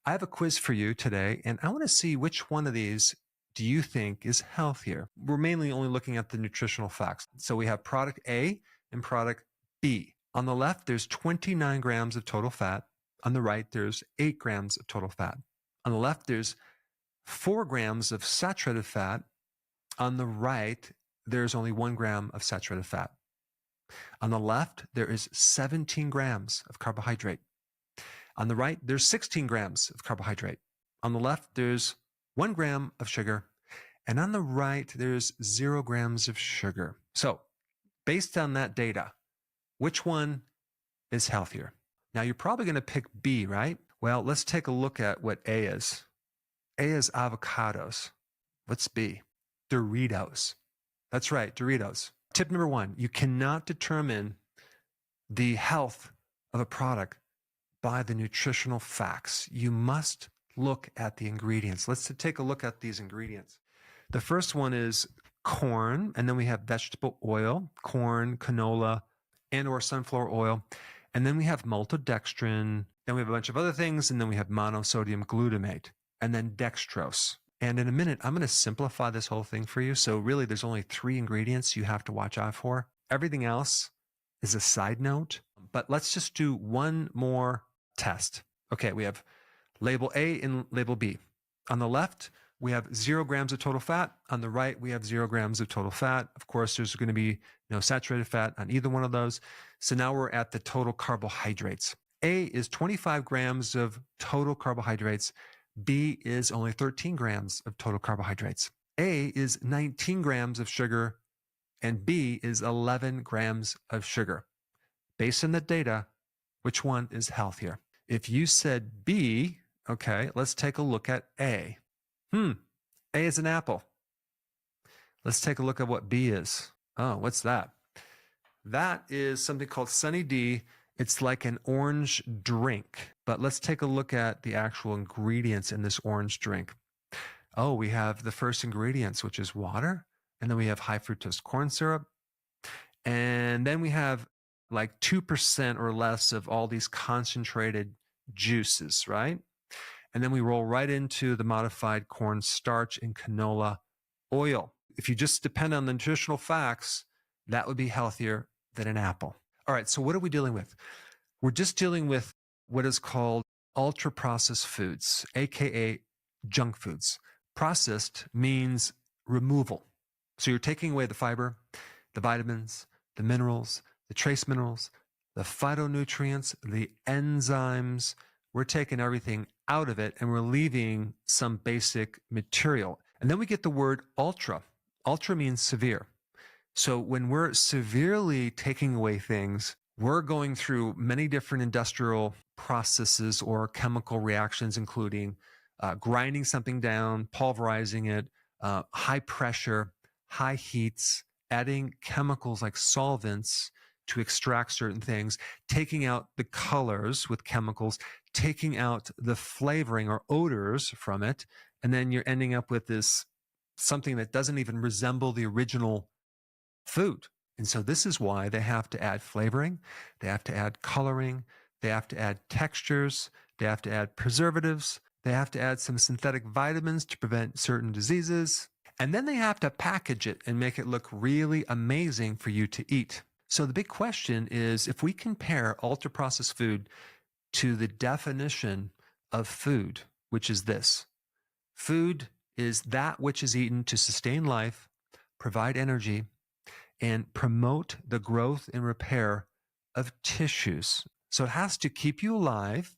I have a quiz for you today, and I want to see which one of these do you think is healthier. We're mainly only looking at the nutritional facts. So we have product A and product B. On the left, there's 29 grams of total fat. On the right, there's 8 grams of total fat. On the left, there's 4 grams of saturated fat. On the right, there's only 1 gram of saturated fat. On the left, there is 17 grams of carbohydrate. On the right, there's 16 grams of carbohydrate. On the left, there's 1 gram of sugar. And on the right, there's 0 grams of sugar. So based on that data, which one is healthier? Now, you're probably going to pick B, right? Well, let's take a look at what A is. A is avocados. What's B? Doritos. That's right, Doritos. Tip number 1, you cannot determine the health of a product by the nutritional facts. You must look at the ingredients. Let's take a look at these ingredients. The first one is corn, and then we have vegetable oil, corn, canola, and or sunflower oil. And then we have maltodextrin, then we have a bunch of other things, and then we have monosodium glutamate, and then dextrose. And in a minute, I'm going to simplify this whole thing for you. So really, there's only 3 ingredients you have to watch out for. Everything else is a side note, but let's just do one more test. Okay, we have label A and label B. On the left, we have 0 grams of total fat. On the right, we have 0 grams of total fat. Of course, there's going to be no saturated fat on either one of those. So now we're at the total carbohydrates. A is 25 grams of total carbohydrates. B is only 13 grams of total carbohydrates. A is 19 grams of sugar, and B is 11 grams of sugar. Based on the data, which one is healthier? If you said B, okay, let's take a look at A. A is an apple. Let's take a look at what B is. Oh, what's that? That is something called Sunny D. It's like an orange drink, but let's take a look at the actual ingredients in this orange drink. Oh, we have the first ingredients, which is water, and then we have high fructose corn syrup, and then we have like 2% or less of all these concentrated juices, right? And then we roll right into the modified corn starch and canola oil. If you just depend on the nutritional facts, that would be healthier than an apple. All right, so what are we dealing with? We're just dealing with what is called ultra-processed foods, aka junk foods. Processed means removal. So you're taking away the fiber, the vitamins, the minerals, the trace minerals, the phytonutrients, the enzymes. We're taking everything out of it and we're leaving some basic material. And then we get the word ultra. Ultra means severe. So when we're severely taking away things, we're going through many different industrial processes or chemical reactions, including grinding something down, pulverizing it, high pressure, high heats, adding chemicals like solvents to extract certain things, taking out the colors with chemicals, taking out the flavoring or odors from it, and then you're ending up with this something that doesn't even resemble the original food. And so this is why they have to add flavoring, they have to add coloring, they have to add textures, they have to add preservatives, they have to add some synthetic vitamins to prevent certain diseases, and then they have to package it and make it look really amazing for you to eat. So the big question is, if we compare ultra-processed food to the definition of food, which is this: food is that which is eaten to sustain life, provide energy, and promote the growth and repair of tissues. So it has to keep you alive,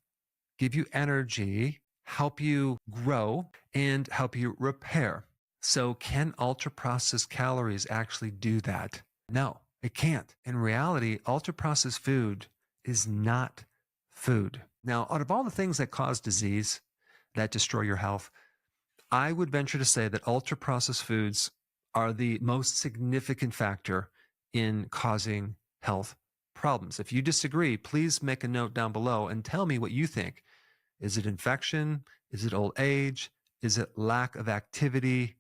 give you energy, help you grow, and help you repair. So can ultra-processed calories actually do that? No, it can't. In reality, ultra-processed food is not food. Now, out of all the things that cause disease, that destroy your health, I would venture to say that ultra-processed foods are the most significant factor in causing health problems. If you disagree, please make a note down below and tell me what you think. Is it infection? Is it old age? Is it lack of activity?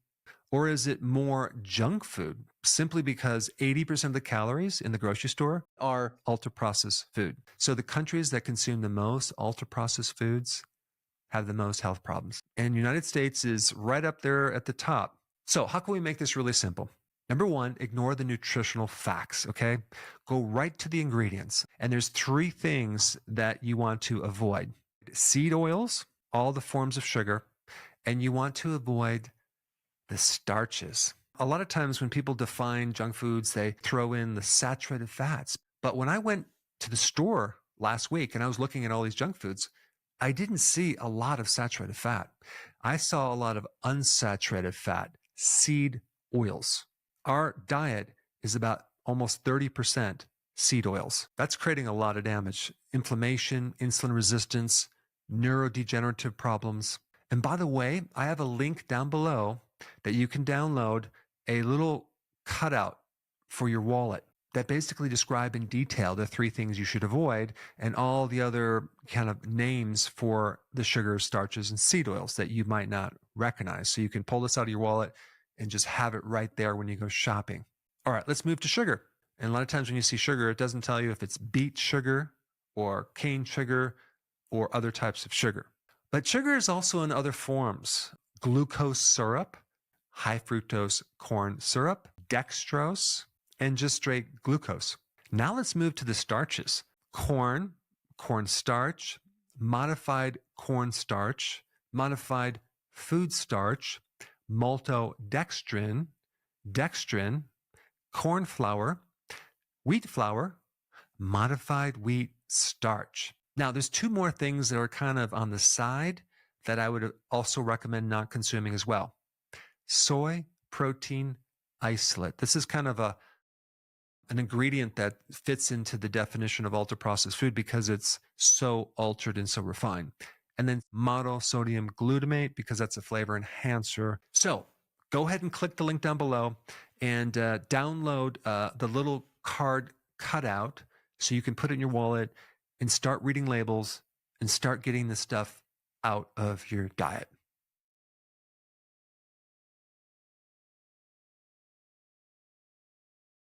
Or is it more junk food, simply because 80% of the calories in the grocery store are ultra-processed food? So the countries that consume the most ultra-processed foods have the most health problems. And the United States is right up there at the top. So how can we make this really simple? Number one, ignore the nutritional facts, okay? Go right to the ingredients. And there's three things that you want to avoid: seed oils, all the forms of sugar, and you want to avoid the starches. A lot of times when people define junk foods, they throw in the saturated fats. But when I went to the store last week and I was looking at all these junk foods, I didn't see a lot of saturated fat. I saw a lot of unsaturated fat, seed oils. Our diet is about almost 30% seed oils. That's creating a lot of damage: inflammation, insulin resistance, neurodegenerative problems. And by the way, I have a link down below that you can download a little cutout for your wallet that basically describe in detail the three things you should avoid and all the other kind of names for the sugars, starches, and seed oils that you might not recognize. So you can pull this out of your wallet and just have it right there when you go shopping. All right, let's move to sugar. And a lot of times when you see sugar, it doesn't tell you if it's beet sugar or cane sugar or other types of sugar. But sugar is also in other forms: glucose syrup, high fructose corn syrup, dextrose, and just straight glucose. Now let's move to the starches: corn, corn starch, modified cornstarch, modified food starch, maltodextrin, dextrin, corn flour, wheat flour, modified wheat starch. Now, there's two more things that are kind of on the side that I would also recommend not consuming as well: soy protein isolate. This is kind of an ingredient that fits into the definition of ultra processed food because it's so altered and so refined. And then monosodium glutamate, because that's a flavor enhancer. So go ahead and click the link down below and download the little card cutout so you can put it in your wallet and start reading labels and start getting this stuff out of your diet.